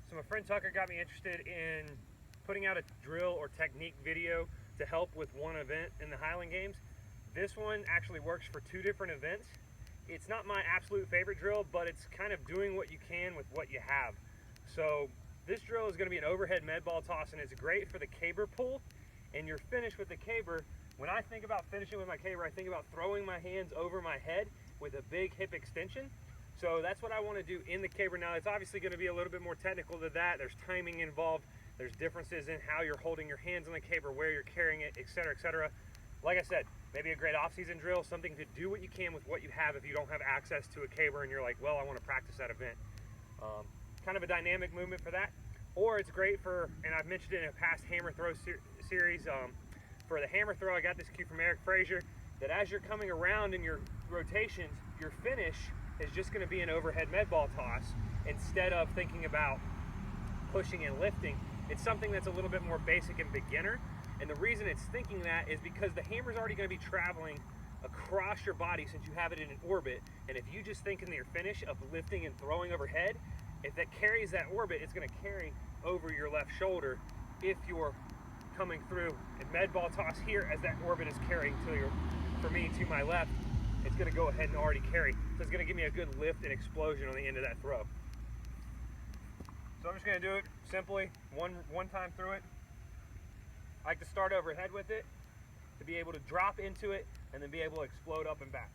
So my friend Tucker got me interested in putting out a drill or technique video to help with one event in the Highland Games. This one actually works for two different events. It's not my absolute favorite drill, but it's kind of doing what you can with what you have. So this drill is going to be an overhead med ball toss, and it's great for the caber pull and your finish with the caber. When I think about finishing with my caber, I think about throwing my hands over my head with a big hip extension. So that's what I want to do in the caber. Now, it's obviously going to be a little bit more technical than that. There's timing involved. There's differences in how you're holding your hands on the caber, where you're carrying it, etc., etc. Like I said, maybe a great off-season drill, something to do what you can with what you have if you don't have access to a caber and you're like, well, I want to practice that event. Kind of a dynamic movement for that. Or it's great for, and I've mentioned it in a past hammer throw series, for the hammer throw, I got this cue from Eric Frazier, that as you're coming around in your rotations, your finish is just going to be an overhead med ball toss instead of thinking about pushing and lifting. It's something that's a little bit more basic and beginner, and the reason it's thinking that is because the hammer's already going to be traveling across your body since you have it in an orbit, and if you just think in your finish of lifting and throwing overhead, if that carries that orbit, it's going to carry over your left shoulder if you're coming through a med ball toss here as that orbit is carrying to your, for me, to my left. It's going to go ahead and already carry. So it's going to give me a good lift and explosion on the end of that throw. So I'm just going to do it simply, one time through it. I like to start overhead with it to be able to drop into it and then be able to explode up and back.